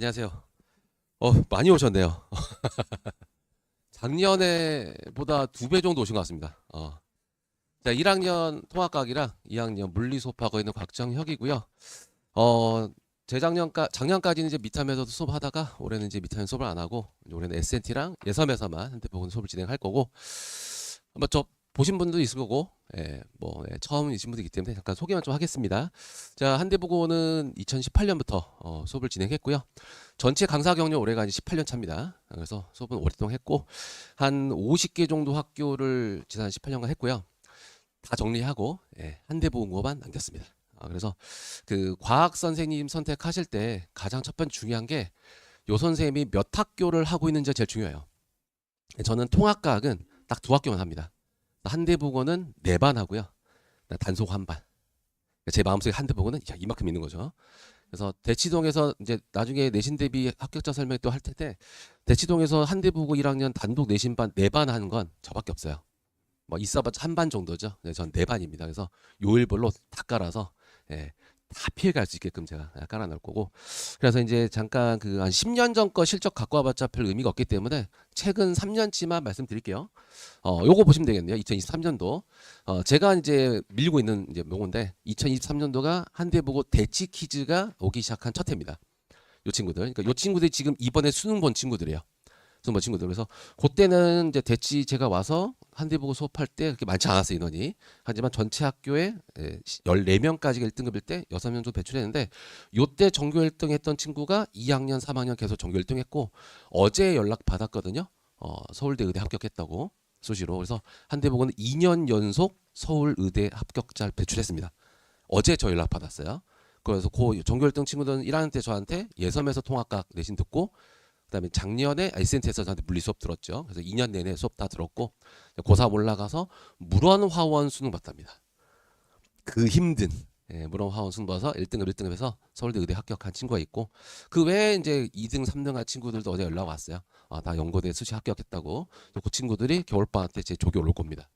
안녕하세요. 많이 오셨네요. 작년에보다 2배 정도 오신 것 같습니다. 자, 1학년 통합각이랑 2학년 물리 수업하고 있는 곽정혁이고요. 어, 작년까지는 이제 미탐에서도 수업하다가 올해는 이제 미탐 수업을 안 하고 이제 올해는 SNT랑 예섬에서만 한대보건 수업을 진행할 거고 뭐 저 보신 분도 있을 거고 처음이신 분들이기 때문에 잠깐 소개만 좀 하겠습니다. 자, 한대보건은 2018년부터 수업을 진행했고요. 전체 강사 경력 올해가 이제 18년 차입니다. 그래서 수업은 오랫동안 했고 한 50개 정도 학교를 지난 18년간 했고요. 다 정리하고 한대보건고만 남겼습니다. 그래서 그 과학 선생님 선택하실 때 가장 첫 번째 중요한 게 요 선생님이 몇 학교를 하고 있는지가 제일 중요해요. 저는 통합과학은 딱 2학교만 합니다. 한대보건은 4반 하고요. 단속 1반. 제 마음속에 한대보건은 이만큼 있는 거죠. 그래서 대치동에서 이제 나중에 내신 대비 합격자 설명 또 할 텐데 대치동에서 한대보고 1학년 단독 내신반 4반 하는 건 저밖에 없어요. 뭐 있어봤자 1반 정도죠. 네, 전 4반입니다. 그래서 요일별로 다 깔아서 다 피해갈 수 있게끔 제가 깔아놓을 거고, 그래서 이제 잠깐 그 한 10년 전 거 실적 갖고 와봤자 별 의미가 없기 때문에 최근 3년치만 말씀드릴게요. 요거 보시면 되겠네요. 2023년도 제가 이제 밀고 있는 이제 요건데 2023년도가 한대보고 대치 퀴즈가 오기 시작한 첫 해입니다. 요 친구들, 그러니까 요 친구들이 지금 이번에 수능 본 친구들이에요. 수능 본 친구들. 그래서 그때는 이제 대치 제가 와서 한대보고 수업할 때 그렇게 많지 않았어요, 인원이. 하지만 전체 학교에 14명까지가 1등급일 때 6명 정도 배출했는데 요때 전교 1등 했던 친구가 2학년, 3학년 계속 전교 1등 했고 어제 연락 받았거든요. 서울대 의대 합격했다고 수시로. 그래서 한대보고는 2년 연속 서울의대 합격자를 배출했습니다. 어제 저 연락 받았어요. 그래서 그 전교 1등 친구들은 1학년 때 저한테 예섬에서 통합과학 내신 듣고 그다음에 작년에 SNT에서 저한테 물리 수업 들었죠. 그래서 2년 내내 수업 다 들었고 고3 올라가서 물원화원 수능 봤답니다. 그 힘든 물원화원 수능 봐서 1등급 1등급에서 서울대 의대 합격한 친구가 있고 그 외에 이제 2등 3등 한 친구들도 어제 연락 왔어요. 나 연고대 수시 합격했다고. 그 친구들이 겨울방학 때 제 조교 올 겁니다.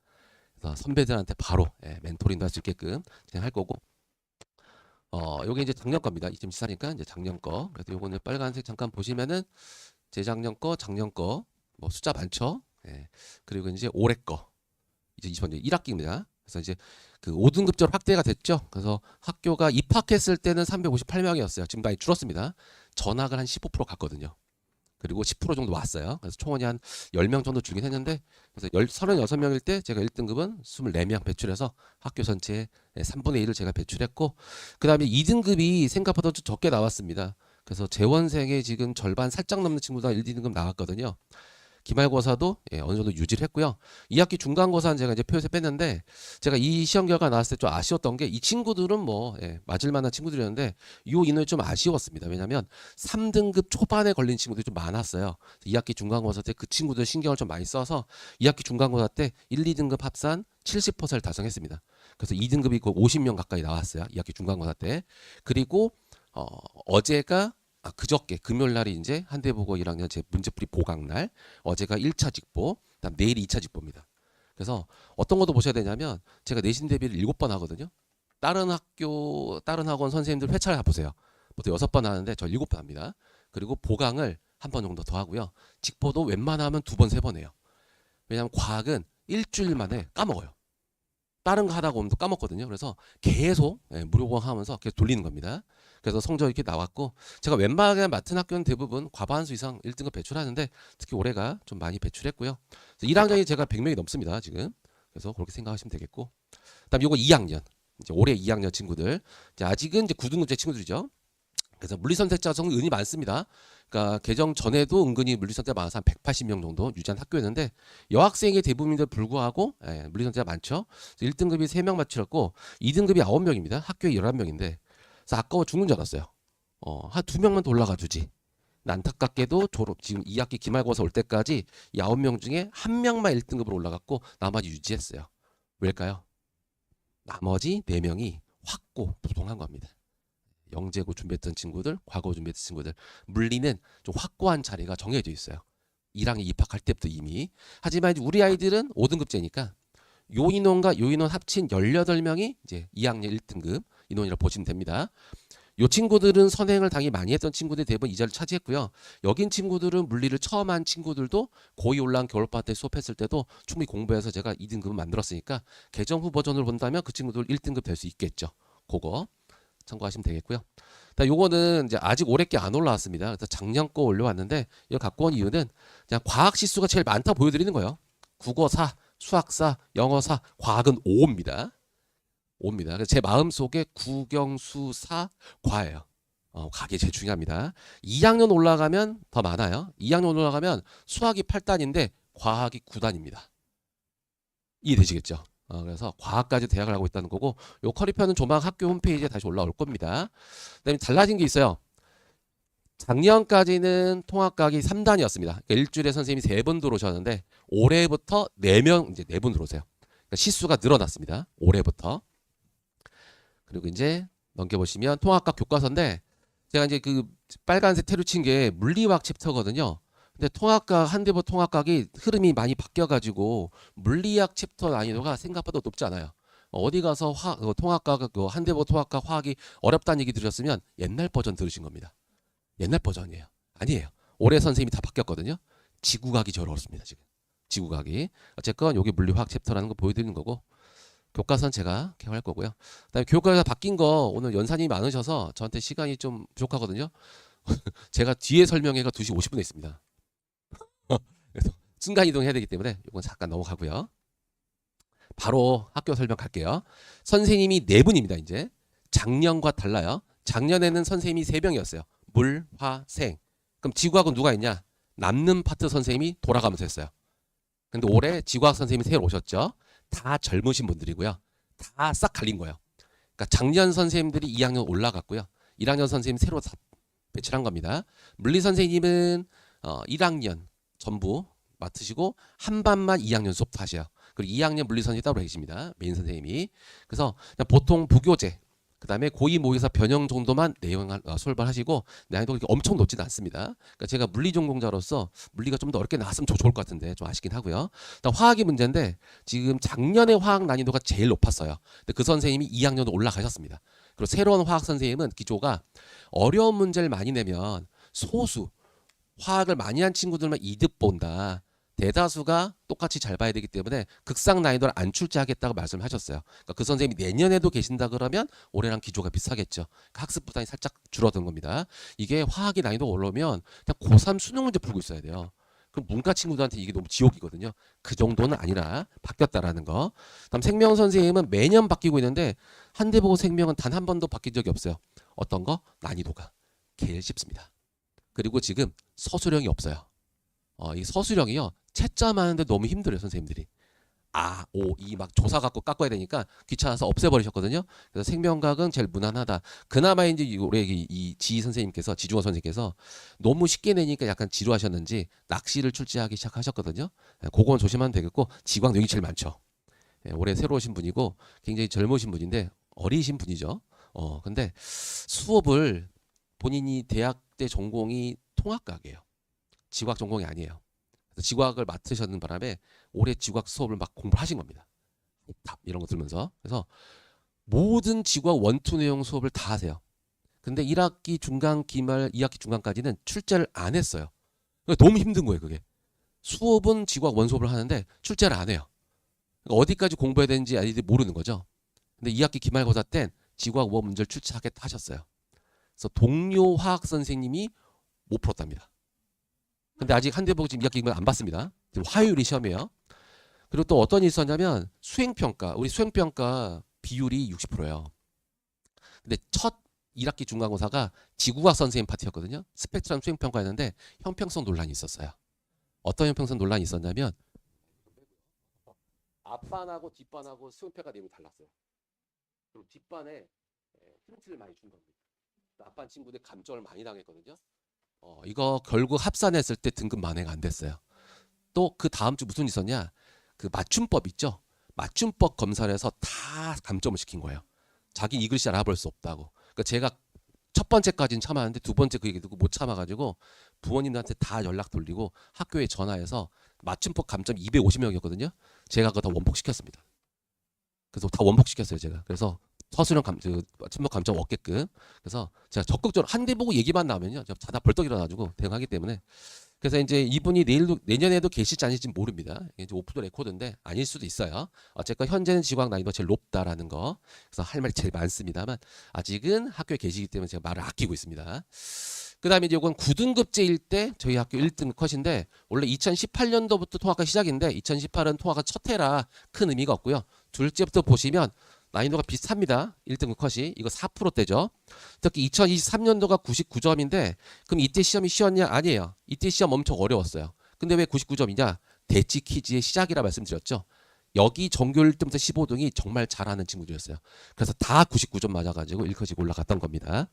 그래서 선배들한테 바로 멘토링도 할 수 있게끔 진행할 거고, 요게 이제 작년 겁니다. 2014니까 이제 작년 거. 그래서 요거는 빨간색 잠깐 보시면은 재작년 거, 작년 거, 뭐 숫자 많죠. 그리고 이제 올해 거, 이제 2020년 1학기입니다. 그래서 이제 그 5등급제로 확대가 됐죠. 그래서 학교가 입학했을 때는 358명이었어요. 지금 많이 줄었습니다. 전학을 한 15% 갔거든요. 그리고 10% 정도 왔어요. 그래서 총원이 한 10명 정도 줄긴 했는데, 그래서 36명일 때 제가 1등급은 24명 배출해서 학교 전체의 3분의 1을 제가 배출했고, 그 다음에 2등급이 생각보다 좀 적게 나왔습니다. 그래서 재원생의 지금 절반 살짝 넘는 친구가 1, 2등급 나왔거든요. 기말고사도 어느 정도 유지를 했고요. 2학기 중간고사는 제가 이제 표에서 뺐는데, 제가 이 시험 결과 나왔을 때 좀 아쉬웠던 게 이 친구들은 맞을 만한 친구들이었는데 이 인원이 좀 아쉬웠습니다. 왜냐하면 3등급 초반에 걸린 친구들이 좀 많았어요. 2학기 중간고사 때 그 친구들 신경을 좀 많이 써서 2학기 중간고사 때 1, 2등급 합산 70%를 달성했습니다. 그래서 2등급이 그 50명 가까이 나왔어요. 2학기 중간고사 때. 그리고 어제가 그저께 금요일 날이 이제 한대보고 1학년 제 문제풀이 보강날, 어제가 1차 직보, 그다음 내일이 2차 직보입니다. 그래서 어떤 것도 보셔야 되냐면 제가 내신 대비를 7번 하거든요. 다른 학교, 다른 학원 선생님들 회차를 보세요. 보통 6번 하는데 저 7번 합니다. 그리고 보강을 한 번 정도 더 하고요. 직보도 웬만하면 2번, 3번 해요. 왜냐하면 과학은 일주일 만에 까먹어요. 다른 거 하다가 오면 또 까먹거든요. 그래서 계속 무료보강하면서 계속 돌리는 겁니다. 그래서 성적이 이렇게 나왔고, 제가 웬만하게 맡은 학교는 대부분 과반수 이상 1등급 배출하는데 특히 올해가 좀 많이 배출했고요. 1학년이 제가 100명이 넘습니다 지금. 그래서 그렇게 생각하시면 되겠고, 그다음 요거 2학년, 이제 올해 2학년 친구들, 이제 아직은 이제 9등급제 친구들이죠. 그래서 물리선택자 성은이 많습니다. 그러니까 개정 전에도 은근히 물리선택자 많아서 한 180명 정도 유지한 학교였는데 여학생의 대부분인데도 불구하고 물리선택자 많죠. 1등급이 3명 맞추셨고 2등급이 9명입니다. 학교에 11명인데 그래서 아까워 죽는 줄 알았어요. 한 2명만 더 올라가 주지. 안타깝게도 졸업 지금 2학기 기말고사 올 때까지 이 9명 중에 1명만 1등급으로 올라갔고 나머지 유지했어요. 왜일까요? 나머지 4명이 확고 부동한 겁니다. 영재고 준비했던 친구들, 과거 준비했던 친구들, 물리는 좀 확고한 자리가 정해져 있어요. 1학년 입학할 때부터 이미. 하지만 이제 우리 아이들은 5등급제니까 요 인원과 요 인원 합친 18명이 이제 2학년 1등급 인원이라고 보시면 됩니다. 요 친구들은 선행을 당연히 많이 했던 친구들이 대부분 이 자리를 차지했고요. 여긴 친구들은 물리를 처음 한 친구들도 고이 올라온 겨울방학 때 수업했을 때도 충분히 공부해서 제가 2등급을 만들었으니까 개정 후 버전으로 본다면 그 친구들 1등급 될 수 있겠죠. 그거 참고하시면 되겠고요. 요거는 이제 아직 올해 게 안 올라왔습니다. 그래서 작년 거 올려왔는데 이거 갖고 온 이유는 그냥 과학 지수가 제일 많다 보여드리는 거예요. 국어 4, 수학 4, 영어 4, 과학은 5입니다. 5입니다. 그래서 제 마음속에 국영수 4, 과예요. 과학이 제일 중요합니다. 2학년 올라가면 더 많아요. 2학년 올라가면 수학이 8단인데 과학이 9단입니다. 이해되시겠죠? 그래서 과학까지 대학을 하고 있다는 거고 요 커리표는 조만 학교 홈페이지에 다시 올라올 겁니다. 그다음에 달라진 게 있어요. 작년까지는 통합과학이 3단이었습니다. 그러니까 일주일에 선생님이 3분 들어오셨는데 올해부터 4명 이제 4분 들어오세요. 그러니까 시수가 늘어났습니다. 올해부터. 그리고 이제 넘겨보시면 통합과학 교과서인데 제가 이제 그 빨간색 테루 친 게 물리화학 챕터거든요. 근데 통합과학 한대보 통합과학이 흐름이 많이 바뀌어가지고 물리학 챕터 난이도가 생각보다 높지 않아요. 어디 가서 통합과학 한대보 통합과학 화학이 어렵다는 얘기 들으셨으면 옛날 버전 들으신 겁니다. 옛날 버전이에요. 아니에요. 올해 선생님이 다 바뀌었거든요. 지구과학이 제일 어렵습니다. 지금 지구과학이 어쨌건 여기 물리화학 챕터라는 거 보여드리는 거고 교과서는 제가 개발할 거고요. 그다음에 교과가 바뀐 거 오늘 연산이 많으셔서 저한테 시간이 좀 부족하거든요. 제가 뒤에 설명회가 2시 50분에 있습니다. 그래서 순간 이동해야 되기 때문에 이건 잠깐 넘어가고요. 바로 학교 설명 갈게요. 선생님이 4분입니다. 이제 작년과 달라요. 작년에는 선생님이 3명이었어요. 물, 화, 생. 그럼 지구학은 누가 있냐? 남는 파트 선생님이 돌아가면서 했어요. 근데 올해 지구학 선생님이 새로 오셨죠. 다 젊으신 분들이고요. 다 싹 갈린 거예요. 그러니까 작년 선생님들이 2학년 올라갔고요. 1학년 선생님 새로 배치한 겁니다. 물리 선생님은 1학년 전부 맡으시고 한 반만 2학년 수업도 하셔요. 그리고 2학년 물리 선생님이 따로 계십니다. 메인 선생님이. 그래서 보통 부교재 그다음에 고2 모의고사 변형 정도만 내용을 수업을 하시고 난이도가 이렇게 엄청 높지는 않습니다. 그러니까 제가 물리 전공자로서 물리가 좀 더 어렵게 나왔으면 좋을 것 같은데 좀 아쉽긴 하고요. 일단 화학이 문제인데 지금 작년에 화학 난이도가 제일 높았어요. 근데 그 선생님이 2학년으로 올라가셨습니다. 그리고 새로운 화학 선생님은 기조가 어려운 문제를 많이 내면 소수 화학을 많이 한 친구들만 2급 본다. 대다수가 똑같이 잘 봐야 되기 때문에 극상 난이도를 안 출제하겠다고 말씀하셨어요. 그러니까 그 선생님이 내년에도 계신다 그러면 올해랑 기조가 비슷하겠죠. 그러니까 학습 부담이 살짝 줄어든 겁니다. 이게 화학이 난이도 올라오면 그냥 고3 수능 문제 풀고 있어야 돼요. 그럼 문과 친구들한테 이게 너무 지옥이거든요. 그 정도는 아니라 바뀌었다라는 거. 다음 생명 선생님은 매년 바뀌고 있는데 한대 보고 생명은 단 한 번도 바뀐 적이 없어요. 어떤 거? 난이도가 제일 쉽습니다. 그리고 지금 서술형이 없어요. 이 서술형이요. 채점하는데 너무 힘들어요. 선생님들이. 아, 오, 이 막 조사 갖고 깎아야 되니까 귀찮아서 없애버리셨거든요. 그래서 생명과학은 제일 무난하다. 그나마 이제 올해 이 지희 선생님께서 지중원 선생님께서 너무 쉽게 내니까 약간 지루하셨는지 낚시를 출제하기 시작하셨거든요. 그건 조심하면 되겠고 지광 여기 제일 많죠. 올해 새로 오신 분이고 굉장히 젊으신 분인데 어리신 분이죠. 근데 수업을 본인이 대학 때 전공이 통합과학이에요. 지구학 전공이 아니에요. 그래서 지구학을 맡으셨는 바람에 올해 지구학 수업을 막 공부를 하신 겁니다. 답 이런 거 들으면서. 그래서 모든 지구학 원투 내용 수업을 다 하세요. 근데 1학기 중간 기말 2학기 중간까지는 출제를 안 했어요. 너무 힘든 거예요, 그게. 수업은 지구학 원수업을 하는데 출제를 안 해요. 그러니까 어디까지 공부해야 되는지 아이들이 모르는 거죠. 근데 2학기 기말고사 땐 지구학 원 문제를 출제하겠다 하셨어요. 그래서 동료 화학 선생님이 못 풀었답니다. 근데 아직 한대보고 지금 2학기 안 봤습니다. 지금 화요일이 시험이에요. 그리고 또 어떤 일이 있었냐면 수행평가, 우리 수행평가 비율이 60%예요. 근데 첫 1학기 중간고사가 지구과학 선생님 파트였거든요. 스펙트럼 수행평가였는데 형평성 논란이 있었어요. 어떤 형평성 논란이 있었냐면 앞반하고 뒷반하고 수행평가 내용이 달랐어요. 그리고 뒷반에 힌트를 많이 준 겁니다. 앞반 친구들 감점을 많이 당했거든요. 이거 결국 합산했을 때 등급 만회가 안 됐어요. 또 그 다음 주 무슨 일이 있었냐? 그 맞춤법 있죠? 맞춤법 검사를 해서 다 감점을 시킨 거예요. 자기 이 글씨 알아볼 수 없다고. 그러니까 제가 첫 번째까지는 참았는데 두 번째 그 얘기 듣고 못 참아가지고 부모님들한테 다 연락 돌리고 학교에 전화해서 맞춤법 감점 250명이었거든요. 제가 그거 다 원폭시켰습니다. 그래서 다 원폭시켰어요, 제가. 그래서 서술형 침묵 감점 없게끔. 그래서 제가 적극적으로 한 대 보고 얘기만 나오면요, 제가 자다 벌떡 일어나가지고 대응하기 때문에. 그래서 이제 이분이 내년에도 계실지 아닐지 모릅니다. 이게 이제 오프 더 레코드인데 아닐 수도 있어요. 어쨌건 현재는 지구학 난이도가 제일 높다라는 거. 그래서 할 말이 제일 많습니다만 아직은 학교에 계시기 때문에 제가 말을 아끼고 있습니다. 그 다음에 이제 이건 9등급제일 때 저희 학교 1등 컷인데, 원래 2018년도부터 통학가 시작인데 2018은 통학가 첫 해라 큰 의미가 없고요. 둘째부터 보시면 난이도가 비슷합니다. 1등급 컷이 이거 4%대죠. 특히 2023년도가 99점인데 그럼 이때 시험이 쉬웠냐? 아니에요. 이때 시험 엄청 어려웠어요. 근데 왜 99점이냐? 대치 퀴즈의 시작이라 말씀드렸죠. 여기 전교 1등부터 15등이 정말 잘하는 친구들이었어요. 그래서 다 99점 맞아가지고 1컷이 올라갔던 겁니다.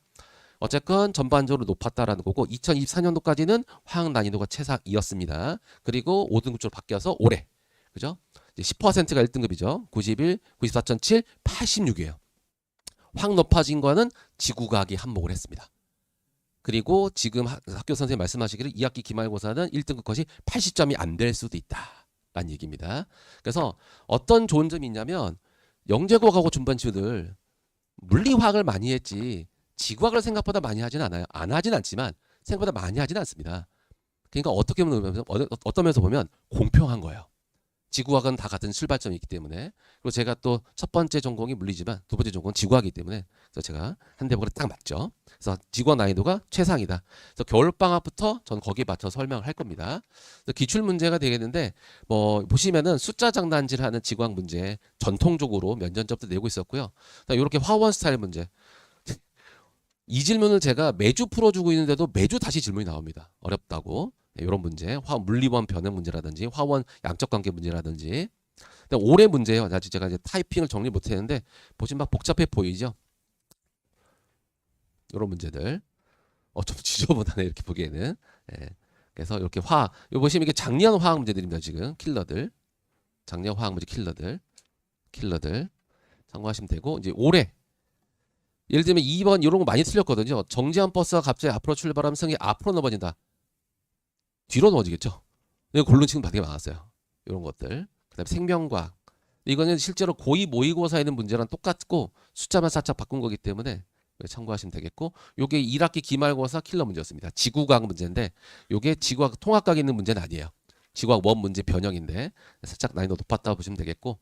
어쨌건 전반적으로 높았다라는 거고, 2024년도까지는 화학 난이도가 최상이었습니다. 그리고 5등급으로 바뀌어서 올해, 그죠? 이제 10%가 1등급이죠. 91, 94.7, 86이에요. 확 높아진 거는 지구과학이 한몫을 했습니다. 그리고 지금 학교 선생님 말씀하시기를 2학기 기말고사는 1등급 컷이 80점이 안 될 수도 있다라는 얘기입니다. 그래서 어떤 좋은 점이 있냐면, 영재고하고 중반 친구들 물리화학을 많이 했지 지구학을 생각보다 많이 하진 않아요. 안 하진 않지만 생각보다 많이 하진 않습니다. 그러니까 어떻게 보면, 어떤 면에서 보면 공평한 거예요. 지구학은 다 같은 출발점이 있기 때문에. 그리고 제가 또 첫 번째 전공이 물리지만 두 번째 전공은 지구학이기 때문에, 그래서 제가 한 대목으로 딱 맞죠. 그래서 지구학 난이도가 최상이다. 그래서 겨울방학부터 전 거기에 맞춰서 설명을 할 겁니다. 기출 문제가 되겠는데, 뭐 보시면은 숫자 장난질 하는 지구학 문제 전통적으로 면접부터 내고 있었고요. 이렇게 화원 스타일 문제, 이 질문을 제가 매주 풀어주고 있는데도 매주 다시 질문이 나옵니다. 어렵다고. 이런 문제, 물리원 변형 문제라든지 화원 양적 관계 문제라든지. 올해 문제예요. 아직 제가 이제 타이핑을 정리 못했는데 보시면 막 복잡해 보이죠. 이런 문제들. 좀 지저분하네 이렇게 보기에는. 예. 그래서 이렇게 요 보시면 이게 작년 화학 문제들입니다. 지금 킬러들, 작년 화학 문제 킬러들 참고하시면 되고, 이제 올해. 예를 들면 2번 이런 거 많이 틀렸거든요. 정지한 버스가 갑자기 앞으로 출발하면 승이 앞으로 넘어진다. 뒤로 넘어지겠죠. 이거 고른 친구 되게 많았어요. 이런 것들. 그 다음에 생명과학. 이거는 실제로 고2 모의고사에 있는 문제랑 똑같고 숫자만 살짝 바꾼 거기 때문에 참고하시면 되겠고, 요게 1학기 기말고사 킬러 문제였습니다. 지구과학 문제인데 요게 지구과학 통합각에 있는 문제는 아니에요. 지구과학 원 문제 변형인데 살짝 난이도 높았다고 보시면 되겠고,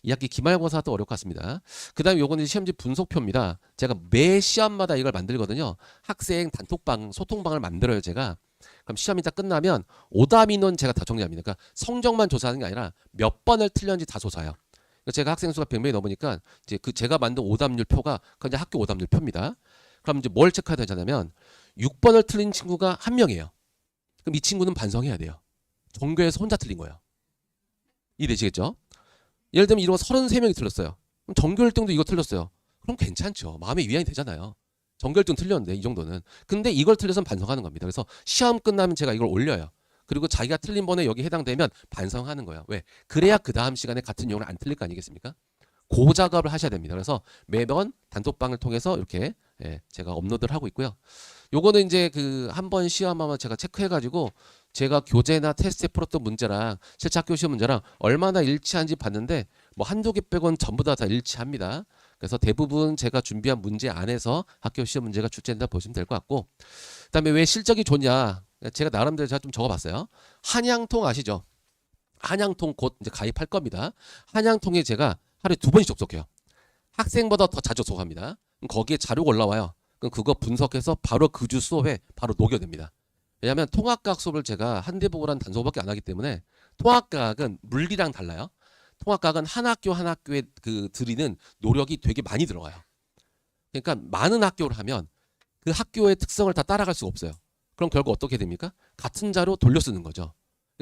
2학기 기말고사도 어려울 것 같습니다. 그 다음에 요거는 시험지 분석표입니다. 제가 매 시험마다 이걸 만들거든요. 학생 단톡방, 소통방을 만들어요, 제가. 그럼 시험이 딱 끝나면 오답 인원 제가 다 정리합니다. 그러니까 성적만 조사하는 게 아니라 몇 번을 틀렸는지 다 조사해요. 그러니까 제가 학생 수가 100명이 넘으니까 이제 제가 만든 오답률 표가 그냥 학교 오답률 표입니다. 그럼 이제 뭘 체크해야 되냐면 6번을 틀린 친구가 한 명이에요. 그럼 이 친구는 반성해야 돼요. 전교에서 혼자 틀린 거예요. 이해되시겠죠? 예를 들면 이런 거 33명이 틀렸어요. 그럼 전교 1등도 이거 틀렸어요. 그럼 괜찮죠. 마음의 위안이 되잖아요. 전교 1등 틀렸는데 이 정도는. 근데 이걸 틀려서 반성하는 겁니다. 그래서 시험 끝나면 제가 이걸 올려요. 그리고 자기가 틀린 번에 여기 해당되면 반성하는 거예요. 왜? 그래야 그 다음 시간에 같은 내용을 안 틀릴 거 아니겠습니까? 그 작업을 하셔야 됩니다. 그래서 매번 단톡방을 통해서 이렇게 제가 업로드를 하고 있고요. 요거는 이제 그 한 번 시험하면 제가 체크해가지고 제가 교재나 테스트에 풀었던 문제랑 실제 학교 시험 문제랑 얼마나 일치한지 봤는데 뭐 한두 개 빼고는 전부 다 일치합니다. 그래서 대부분 제가 준비한 문제 안에서 학교 시험 문제가 출제된다 보시면 될 것 같고, 그다음에 왜 실적이 좋냐? 제가 나름대로 제가 좀 적어봤어요. 한양통 아시죠? 한양통 곧 이제 가입할 겁니다. 한양통에 제가 하루에 2번씩 접속해요. 학생보다 더 자주 접속합니다. 그럼 거기에 자료가 올라와요. 그럼 그거 분석해서 바로 그 주 수업에 바로 녹여냅니다. 왜냐하면 통합과학 수업을 제가 한 대보고라는 단수업밖에 안 하기 때문에, 통합과학은 물리랑 달라요. 통합과학은 한 학교 한 학교에 그 들이는 노력이 되게 많이 들어가요. 그러니까 많은 학교를 하면 그 학교의 특성을 다 따라갈 수가 없어요. 그럼 결국 어떻게 됩니까? 같은 자료 돌려 쓰는 거죠.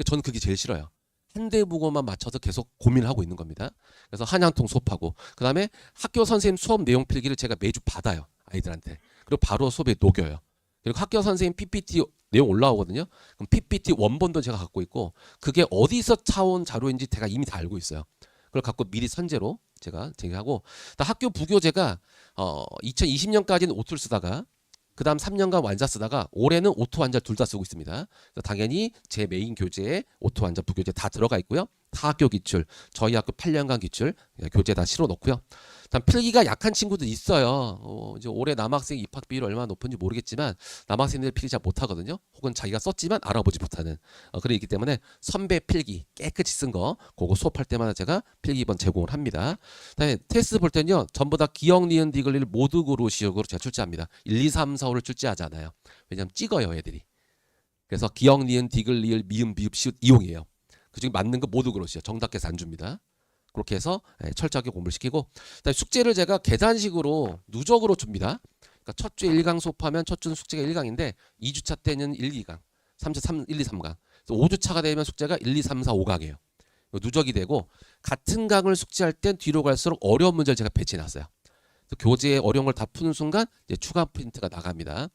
저는 그게 제일 싫어요. 한 대보고만 맞춰서 계속 고민을 하고 있는 겁니다. 그래서 한양통 수업하고, 그 다음에 학교 선생님 수업 내용 필기를 제가 매주 받아요. 아이들한테. 그리고 바로 수업에 녹여요. 그리고 학교 선생님 PPT 내용 올라오거든요. 그럼 PPT 원본도 제가 갖고 있고, 그게 어디서 차온 자료인지 제가 이미 다 알고 있어요. 그걸 갖고 미리 선제로 제가 제기하고, 학교 부교재가 2020년까지는 오투를 쓰다가 그 다음 3년간 완자 쓰다가 올해는 오토 완자 둘 다 쓰고 있습니다. 당연히 제 메인 교재에 오토 완자 부교재 다 들어가 있고요. 다 학교 기출, 저희 학교 8년간 기출 교재 다 실어 놓고요. 다음 필기가 약한 친구도 있어요. 이제 올해 남학생 입학 비율이 얼마나 높은지 모르겠지만 남학생들 필기 잘 못하거든요. 혹은 자기가 썼지만 알아보지 못하는 그런 있기 때문에 선배 필기 깨끗이 쓴 거 그거 수업할 때마다 제가 필기 2번 제공을 합니다. 그다음에 테스트 볼 때는요. 전부 다 기억, 니은, 디귿을 모두 고르시역으로 제가 출제합니다. 1, 2, 3, 4, 5를 출제하지 않아요. 왜냐하면 찍어요 애들이. 그래서 기억, 니은, 디귿, 리을, 미음, 비읍, 시읒 이용이에요. 그중에 맞는 거 모두 고르시요. 정답께서 안 줍니다. 그렇게 해서 철저하게 공부를 시키고 그다음에 숙제를 제가 계단식으로 누적으로 줍니다. 그러니까 첫 주에 1강 수업하면 첫 주는 숙제가 1강인데 2주차 때는 1, 2강, 3주 3, 1, 2, 3강. 5주차가 되면 숙제가 1, 2, 3, 4, 5강이에요. 누적이 되고 같은 강을 숙제할 땐 뒤로 갈수록 어려운 문제를 제가 배치해놨어요. 교재에 어려운 걸 다 푸는 순간 이제 추가 프린트가 나갑니다.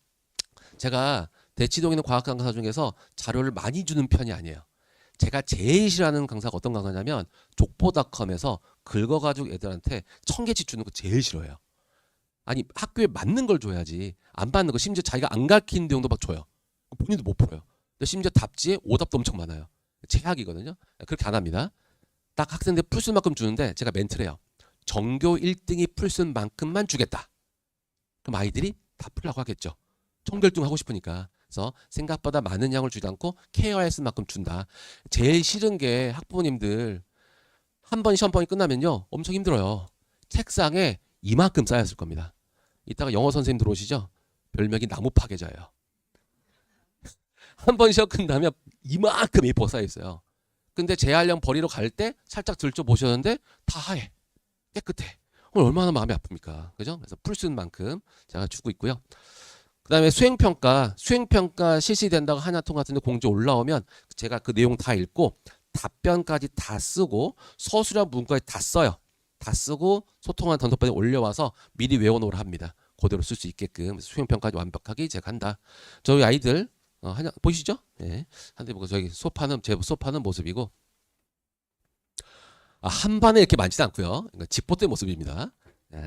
제가 대치동에 있는 과학 강사 중에서 자료를 많이 주는 편이 아니에요. 제가 제일 싫어하는 강사가 어떤 강사냐면 족보닷컴에서 긁어가지고 애들한테 1000개씩 주는 거 제일 싫어해요. 아니 학교에 맞는 걸 줘야지 안 맞는 거 심지어 자기가 안 가르치는 내용도 막 줘요. 본인도 못 풀어요. 근데 심지어 답지에 오답도 엄청 많아요. 최악이거든요. 그렇게 안 합니다. 딱 학생들 풀 수 만큼 주는데 제가 멘트를 해요. 전교 1등이 풀 수 만큼만 주겠다. 그럼 아이들이 다 풀라고 하겠죠. 총결등 하고 싶으니까. 그래서 생각보다 많은 양을 주지 않고 케어했을 만큼 준다. 제일 싫은 게 학부모님들 한 번 시험번이 끝나면요 엄청 힘들어요. 책상에 이만큼 쌓였을 겁니다. 이따가 영어 선생님 들어오시죠? 별명이 나무 파괴자예요. 한 번 시험 끝나면 이만큼 A4 쌓여 있어요. 근데 재활용 버리러 갈 때 살짝 들춰 보셨는데 다 하얘, 깨끗해. 얼마나 마음이 아픕니까? 그죠? 그래서 풀 수 있는 만큼 제가 주고 있고요. 그 다음에 수행평가 실시된다고 하나통 같은데 공지 올라오면 제가 그 내용 다 읽고 답변까지 다 쓰고 서술형 문구까지 다 써요. 다 쓰고 소통한 단톡방에 올려와서 미리 외워놓으라 합니다. 그대로 쓸 수 있게끔 수행평까지 완벽하게 제가 한다. 저희 아이들 보이시죠? 네. 한대 보고 저기 제 수업하는 모습이고 한 반에 이렇게 많지는 않고요. 그러니까 집보때 모습입니다.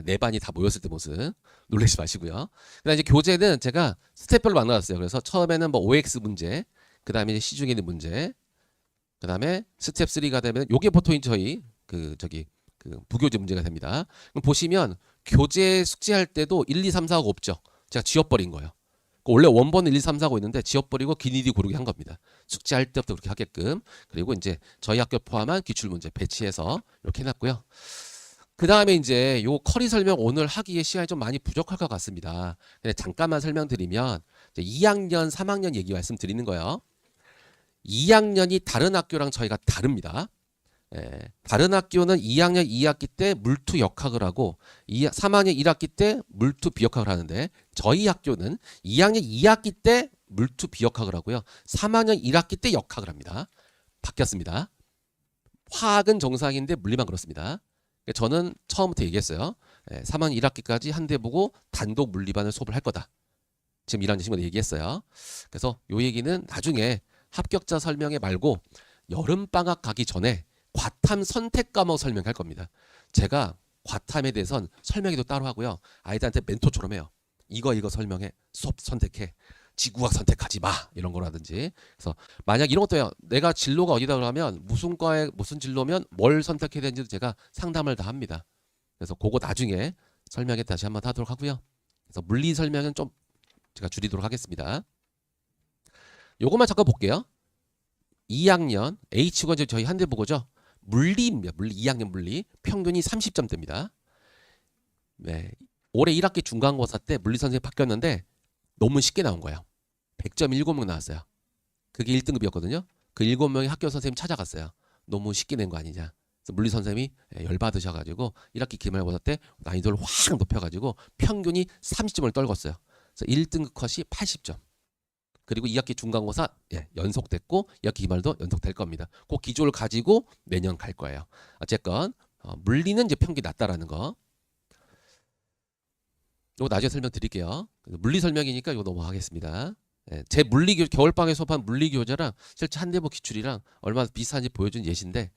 네 반이 다 모였을 때 모습 놀라지 마시고요. 그다음 이제 교재는 제가 스텝별로 만들었어요. 그래서 처음에는 뭐 OX 문제, 그다음에 이제 시중에 있는 문제, 그다음에 스텝 3가 되면 요게 보통 저희 그 부교재 문제가 됩니다. 그럼 보시면 교재 숙제할 때도 1, 2, 3, 4하고 없죠. 제가 지워버린 거예요. 원래 원본 1, 2, 3, 4고 있는데 지워버리고 기니디 고르기 한 겁니다. 숙제할 때부터 그렇게 하게끔. 그리고 이제 저희 학교 포함한 기출문제 배치해서 이렇게 해놨고요. 그 다음에 이제 요 커리 설명 오늘 하기에 시간이 좀 많이 부족할 것 같습니다. 근데 잠깐만 설명드리면 2학년, 3학년 얘기 말씀드리는 거예요. 2학년이 다른 학교랑 저희가 다릅니다. 다른 학교는 2학년 2학기 때 물투 역학을 하고 3학년 1학기 때 물투 비역학을 하는데 저희 학교는 2학년 2학기 때 물투 비역학을 하고요. 3학년 1학기 때 역학을 합니다. 바뀌었습니다. 화학은 정상인데 물리만 그렇습니다. 저는 처음부터 얘기했어요. 3학년 1학기까지 한 대 보고 단독 물리반을 수업을 할 거다. 지금 1학년 친구들 얘기했어요. 그래서 요 얘기는 나중에 합격자 설명회 말고 여름방학 가기 전에 과탐 선택 과목 설명할 겁니다. 제가 과탐에 대해서는 설명회도 따로 하고요. 아이들한테 멘토처럼 해요. 이거 설명해. 수업 선택해. 지구학 선택하지 마. 이런 거라든지. 그래서 만약 이런 것도 해요. 내가 진로가 어디다 그러면 무슨 과에 무슨 진로면 뭘 선택해야 되는지도 제가 상담을 다 합니다. 그래서 그거 나중에 설명회 다시 한번 하도록 하고요. 그래서 물리 설명은 좀 제가 줄이도록 하겠습니다. 요것만 잠깐 볼게요. 2학년 H가 저희 한대보고죠. 물리입니다. 물리 2학년 물리 평균이 30점대입니다. 네. 올해 1학기 중간고사 때 물리 선생님 바뀌었는데 너무 쉽게 나온 거예요. 100점 7명 나왔어요. 그게 1등급이었거든요. 그 7명이 학교 선생님 찾아갔어요. 너무 쉽게 낸 거 아니냐. 그래서 물리 선생님이 열받으셔가지고 1학기 기말고사 때 난이도를 확 높여가지고 평균이 30점을 떨궜어요. 그래서 1등급 컷이 80점. 그리고 2학기 중간고사 연속됐고 2학기 기말도 연속될 겁니다. 그 기조를 가지고 내년 갈 거예요. 어쨌건 물리는 이제 평균이 낮다라는 거. 이거 나중에 설명드릴게요. 물리 설명이니까 이거 넘어가겠습니다. 제 물리 겨울방에 수업한 물리 교재랑 실제 한대보 기출이랑 얼마나 비슷한지 보여준 예시인데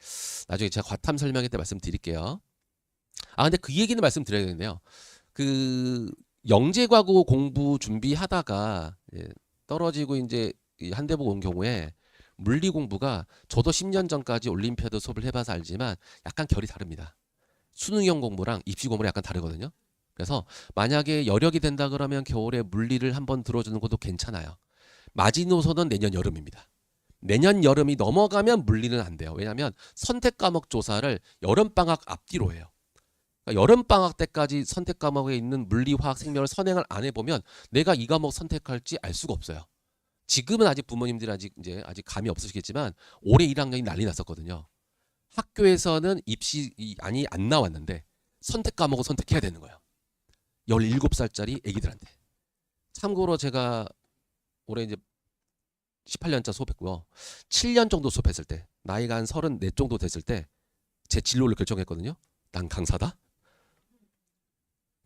나중에 제가 과탐 설명회 때 말씀드릴게요. 근데 그 얘기는 말씀드려야겠네요. 그 영재과고 공부 준비하다가 떨어지고 이제 한대보 온 경우에 물리 공부가 저도 10년 전까지 올림피아드 수업을 해봐서 알지만 약간 결이 다릅니다. 수능형 공부랑 입시 공부랑 약간 다르거든요. 그래서 만약에 여력이 된다 그러면 겨울에 물리를 한번 들어주는 것도 괜찮아요. 마지노선은 내년 여름입니다. 내년 여름이 넘어가면 물리는 안 돼요. 왜냐하면 선택 과목 조사를 여름방학 앞뒤로 해요. 그러니까 여름방학 때까지 선택 과목에 있는 물리, 화학, 생명을 선행을 안 해보면 내가 이 과목 선택할지 알 수가 없어요. 지금은 아직 부모님들이 아직 감이 없으시겠지만 올해 1학년이 난리 났었거든요. 학교에서는 입시안이 안 나왔는데 선택 과목을 선택해야 되는 거예요. 17살짜리 애기들한테. 참고로 제가 올해 이제 18년차 수업했고요. 7년 정도 수업했을 때, 나이가 한 34 정도 됐을 때 제 진로를 결정했거든요. 난 강사다.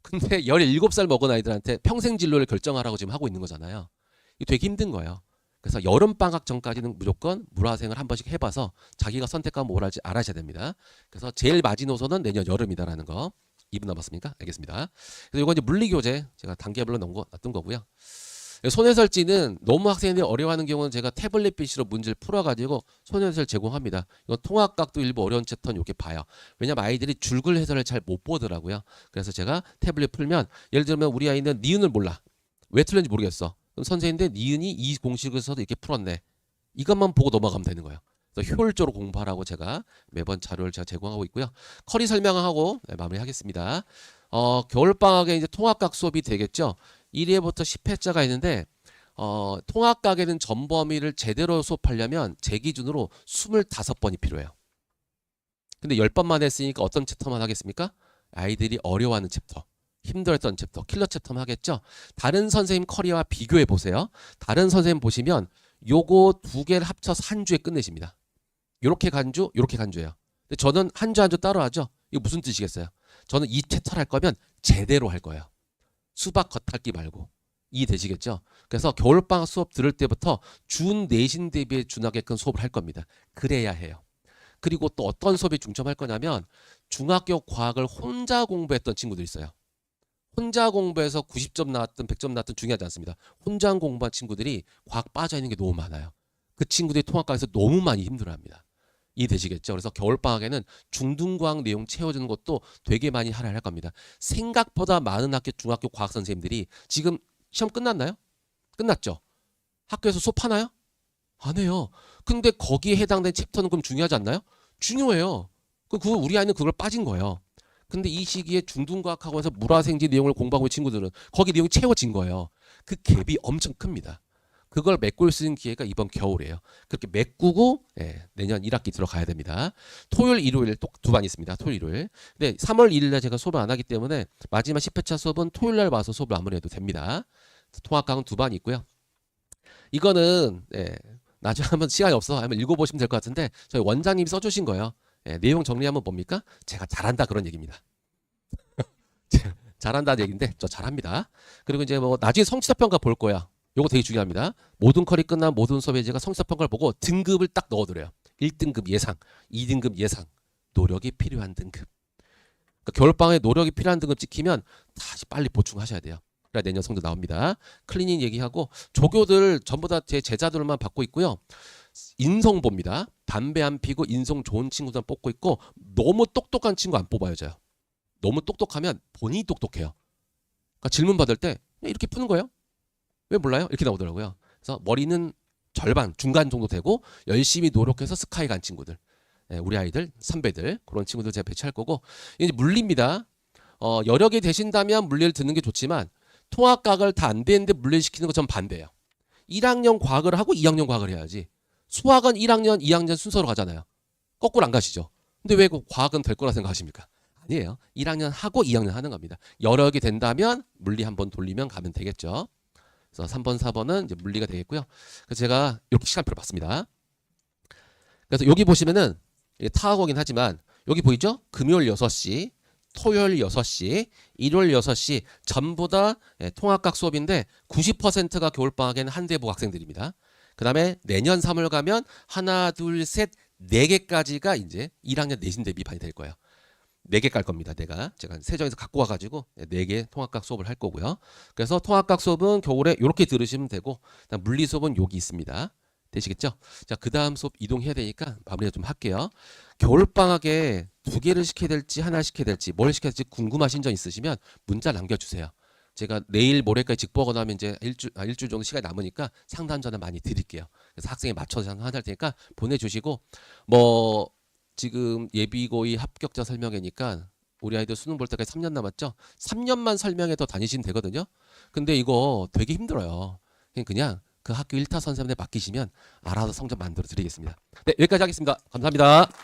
근데 17살 먹은 아이들한테 평생 진로를 결정하라고 지금 하고 있는 거잖아요. 이게 되게 힘든 거예요. 그래서 여름방학 전까지는 무조건 물화생을 한 번씩 해봐서 자기가 선택하면 뭘 할지 알아셔야 됩니다. 그래서 제일 마지노선은 내년 여름이다라는 거. 2분 남았습니까? 알겠습니다. 그래서 이거 이제 물리교재 제가 단계별로 놨던 거고요. 손해설지는 너무 학생들이 어려워하는 경우는 제가 태블릿 PC로 문제를 풀어가지고 손해설 제공합니다. 이건 통합각도 일부 어려운 챕터는 이렇게 봐요. 왜냐면 아이들이 줄글 해설을 잘 못 보더라고요. 그래서 제가 태블릿 풀면 예를 들면 우리 아이는 니은을 몰라. 왜 틀렸는지 모르겠어. 그럼 선생님인데 니은이 이 공식에서도 이렇게 풀었네. 이것만 보고 넘어가면 되는 거예요. 그래서 효율적으로 공부하라고 제가 매번 자료를 제가 제공하고 있고요. 커리 설명하고 마무리하겠습니다. 겨울방학에 이제 통합각 수업이 되겠죠. 1회부터 10회짜가 있는데 통합각에는 전범위를 제대로 수업하려면 제 기준으로 25번이 필요해요. 근데 10번만 했으니까 어떤 챕터만 하겠습니까? 아이들이 어려워하는 챕터, 힘들었던 챕터, 킬러 챕터만 하겠죠. 다른 선생님 커리와 비교해 보세요. 다른 선생님 보시면 요거 두 개를 합쳐서 한 주에 끝내십니다. 요렇게 간주, 요렇게 간주예요. 근데 저는 한 주 한 주 따로 하죠. 이거 무슨 뜻이겠어요? 저는 이 챕터를 할 거면 제대로 할 거예요. 수박 겉핥기 말고. 이해되시겠죠? 그래서 겨울방학 수업 들을 때부터 준 내신 대비에 준하게끔 수업을 할 겁니다. 그래야 해요. 그리고 또 어떤 수업에 중점할 거냐면 중학교 과학을 혼자 공부했던 친구들 있어요. 혼자 공부해서 90점 나왔든 100점 나왔든 중요하지 않습니다. 혼자 공부한 친구들이 과학 빠져있는 게 너무 많아요. 그 친구들이 통합과에서 너무 많이 힘들어합니다. 이해되시겠죠? 그래서 겨울방학에는 중등과학 내용 채워주는 것도 되게 많이 하라 할 겁니다. 생각보다 많은 중학교 과학 선생님들이 지금 시험 끝났나요? 끝났죠? 학교에서 수업하나요? 안 해요. 근데 거기에 해당된 챕터는 그럼 중요하지 않나요? 중요해요. 그거 우리 아이는 그걸 빠진 거예요. 근데 이 시기에 중등과학학원에서 물화생지 내용을 공부하고 있는 친구들은 거기 내용이 채워진 거예요. 그 갭이 엄청 큽니다. 그걸 메꿀 수 있는 기회가 이번 겨울이에요. 그렇게 메꾸고 내년 1학기 들어가야 됩니다. 토요일, 일요일 두 반 있습니다. 토요일, 일요일. 근데 3월 1일날 제가 수업을 안 하기 때문에 마지막 10회차 수업은 토요일날 와서 수업을 마무리해도 됩니다. 통합강은 두 반 있고요. 이거는 나중에 한번 시간이 없어 한번 읽어보시면 될 것 같은데 저희 원장님이 써주신 거예요. 내용 정리하면 뭡니까? 제가 잘한다 그런 얘기입니다. 잘한다는 얘기인데 저 잘합니다. 그리고 이제 뭐 나중에 성취자평가 볼 거야. 요거 되게 중요합니다. 모든 컬이 끝난 모든 수업에 제가 성취자평가를 보고 등급을 딱 넣어드려요. 1등급 예상, 2등급 예상, 노력이 필요한 등급. 그러니까 겨울방학에 노력이 필요한 등급 찍히면 다시 빨리 보충하셔야 돼요. 그래야 내년 성적 나옵니다. 클리닝 얘기하고 조교들 전부 다 제 제자들만 받고 있고요. 인성 봅니다. 담배 안 피고 인성 좋은 친구들만 뽑고 있고 너무 똑똑한 친구 안 뽑아야죠. 너무 똑똑하면 본인이 똑똑해요. 그러니까 질문 받을 때 이렇게 푸는 거예요. 왜 몰라요? 이렇게 나오더라고요. 그래서 머리는 절반, 중간 정도 되고 열심히 노력해서 스카이 간 친구들. 우리 아이들, 선배들 그런 친구들 제가 배치할 거고 이제 물리입니다. 여력이 되신다면 물리를 듣는 게 좋지만 통합과학을 다 안 되는데 물리시키는 거 전 반대예요. 1학년 과학을 하고 2학년 과학을 해야지. 수학은 1학년, 2학년 순서로 가잖아요. 거꾸로 안 가시죠. 근데 왜 과학은 될 거라 생각하십니까? 아니에요. 1학년 하고 2학년 하는 겁니다. 여력이 된다면 물리 한번 돌리면 가면 되겠죠. 그래서 3번, 4번은 이제 물리가 되겠고요. 그래서 제가 이렇게 시간표를 봤습니다. 그래서 여기 보시면은 타학이긴 하지만 여기 보이죠? 금요일 6시, 토요일 6시, 일요일 6시 전부 다 통합각 수업인데 90%가 겨울방학에는 한대부 학생들입니다. 그 다음에 내년 3월 가면 하나, 둘, 셋, 4개까지가 이제 1학년 내신 대비반이 될 거예요. 4개 깔 겁니다. 제가 세정에서 갖고 와가지고 4개 통합각 수업을 할 거고요. 그래서 통합각 수업은 겨울에 이렇게 들으시면 되고 물리 수업은 여기 있습니다. 되시겠죠? 자, 그 다음 수업 이동해야 되니까 마무리 좀 할게요. 겨울방학에 2개를 시켜야 될지 하나 시켜야 될지 뭘 시켜야 될지 궁금하신 점 있으시면 문자 남겨주세요. 제가 내일 모레까지 직보하고 나면 이제 일주일 정도 시간이 남으니까 상담 전화 많이 드릴게요. 그래서 학생에 맞춰서 상담할 테니까 보내주시고 뭐 지금 예비고의 합격자 설명회니까 우리 아이들 수능 볼 때까지 3년 남았죠? 3년만 설명회 더 다니시면 되거든요. 근데 이거 되게 힘들어요. 그냥 그 학교 1타 선생님한테 맡기시면 알아서 성적 만들어 드리겠습니다. 네, 여기까지 하겠습니다. 감사합니다.